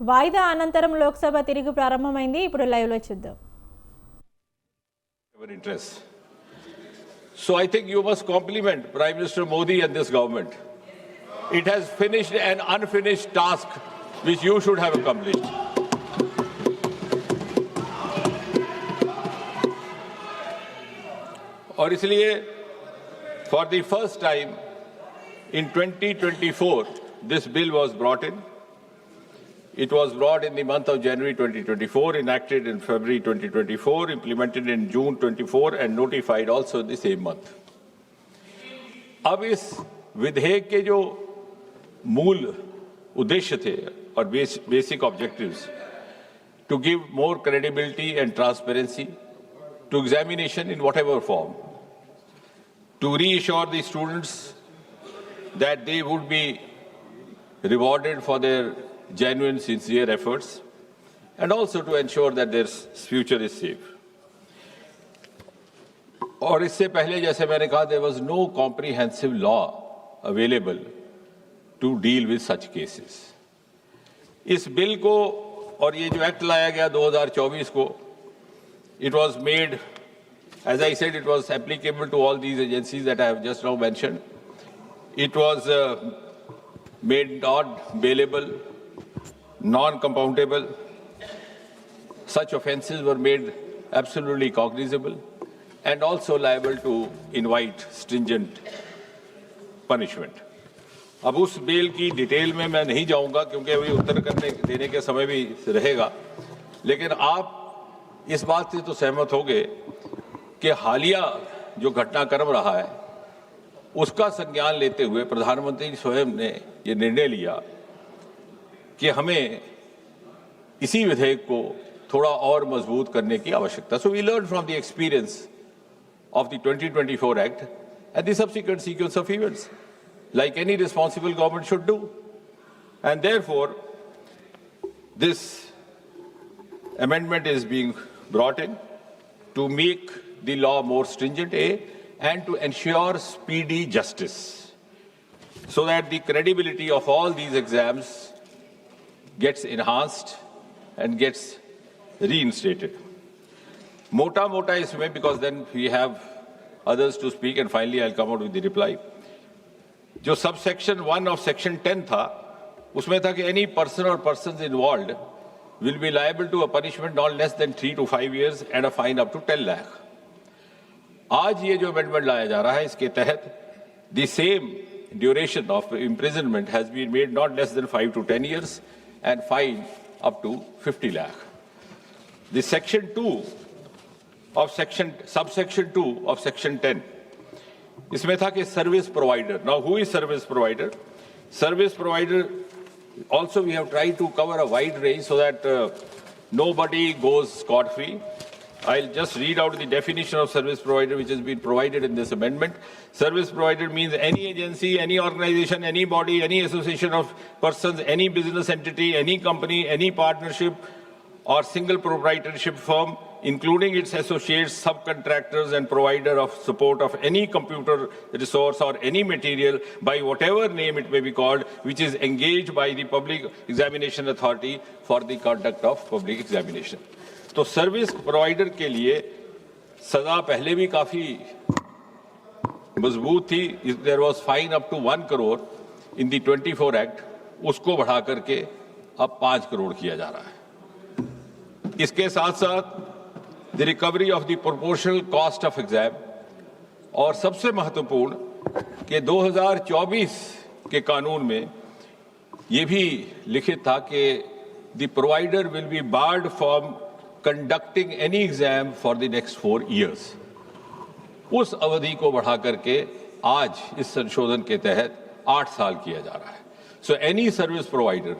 వాయిదా అనంతరం లోక్సభ తిరిగి ప్రారంభమైంది. ఇప్పుడు లైవ్ లో చూద్దాం. So I think you must compliment Prime Minister Modi and this government. It has finished an unfinished task which you should have accomplished. और इसलिए for the first time in 2024 this bill was brought in. It was brought in the month of January 2024, enacted in February 2024, implemented in June 24 and notified also in the same month. अब इस विधेयक के जो मूल उद्देश्य थे और basic objectives, to give more credibility and transparency to examination in whatever form, to reassure the students that they would be rewarded for their genuine, sincere efforts, and also to ensure that their future is safe. और इससे पहले जैसे मैंने कहा, there was no comprehensive law available to deal with such cases. इस bill को और ये जो एक्ट लाया गया 2024 को, it was made, as I said, it was applicable to all these agencies that I have just now mentioned. It was made not bailable, non-compoundable. Such offences were made absolutely cognizable and also liable to invite stringent punishment. अब उस bill की detail में मैं नहीं जाऊंगा क्योंकि अभी उत्तर देने के समय भी रहेगा, लेकिन आप इस बात से तो सहमत होंगे कि हालिया जो घटनाक्रम रहा है उसका संज्ञान लेते हुए प्रधानमंत्री स्वयं ने ये निर्णय लिया कि हमें इसी विधेयक को थोड़ा और मजबूत करने की आवश्यकता. So we learned from the experience of the 2024 Act and the subsequent sequence of events, like any responsible government should do. And therefore, this amendment is being brought in to make the law more stringent, and to ensure speedy justice, so that the credibility of all these exams gets enhanced and gets reinstated. Mota isme, because then we have others to speak, and finally I'll come out with the reply. जो subsection 1 of section 10 था, उसमें था कि any person or persons involved will be liable to a punishment not less than 3 to 5 years and a fine up to 10 lakh. आज ये जो amendment लाया जा रहा है, इसके तहत the same duration of imprisonment has been made not less than 5 to 10 years and fine up to 50 lakh. The section 2 of subsection 2 of section 10, इसमें था कि service provider. Now, who is service provider? Service provider, also we have tried to cover a wide range so that nobody goes scot-free. I'll just read out the definition of service provider which has been provided in this amendment. Service provider means any agency, any organization, any body, any association of persons, any business entity, any company, any partnership or single proprietorship firm, including its associates, subcontractors and provider of support of any computer resource or any material by whatever name it may be called, which is engaged by the Public Examination Authority for the conduct of public examination. तो service provider के लिए सजा पहले भी काफी मजबूत थी. There was fine up to 1 crore in the 24 act, उसको बढ़ा करके अब 5 करोड़ किया जा रहा है. इसके साथ साथ the recovery of the proportional cost of exam, और सबसे महत्वपूर्ण कि 2024 के कानून में ये भी लिखित था कि the provider will be board from conducting any exam for the next 4 years. उस अवधि को बढ़ा करके आज इस संशोधन के तहत 8 साल किया जा रहा है. So any service provider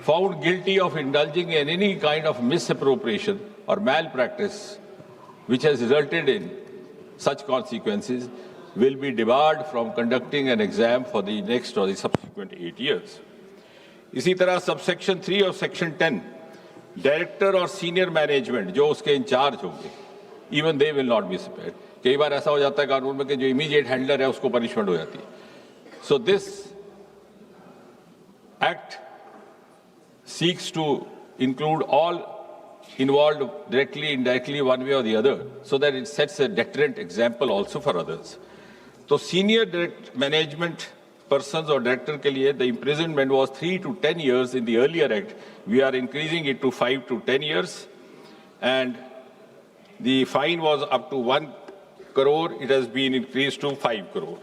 found guilty of indulging in any kind of misappropriation or malpractice which has resulted in such consequences will be debarred from conducting an exam for the next or the subsequent 8 years. इसी तरह subsection 3 of section 10, director और senior management जो उसके in charge होंगे, even they will not be spared. कई बार ऐसा हो जाता है कानून में कि जो इमीडिएट हैंडलर है उसको पनिशमेंट हो जाती है. So this act seeks to include all involved directly, indirectly, one way or the other, so that it sets a deterrent example also for others. So senior direct management persons or director के लिए the imprisonment was 3 to 10 years in the earlier act. We are increasing it to 5 to 10 years, and the fine was up to 1 crore. It has been increased to 5 crore.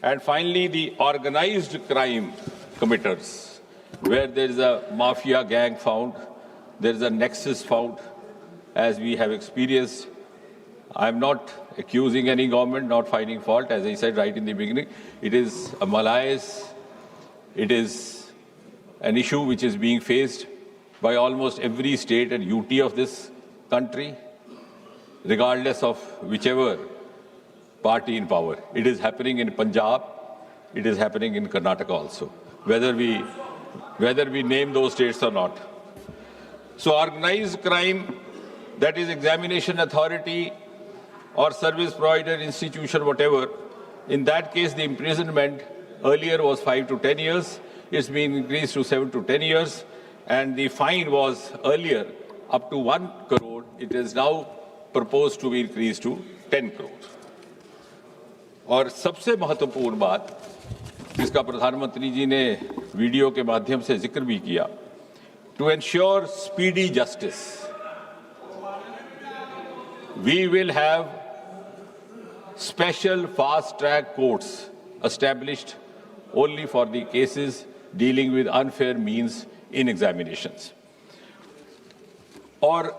And finally, the organized crime committers, where there is a mafia gang found, there is a nexus found, as we have experienced. I am not accusing any government, not finding fault. As I said right in the beginning, it is a malaise. It is an issue which is being faced by almost every state and UT of this country, regardless of whichever party in power. It is happening in Punjab. It is happening in Karnataka also, whether we name those states or not. So organized crime, that is examination authority or service provider, institution, whatever, in that case the imprisonment earlier was 5 to 10 years. It's been increased to 7 to 10 years. And the fine was earlier up to 1 crore. It is now proposed to be increased to 10 crore. और सबसे महत्वपूर्ण बात जिसका प्रधानमंत्री जी ने video के माध्यम से जिक्र भी किया, to ensure speedy justice, we will have special fast-track courts established only for the cases dealing with unfair means in examinations. और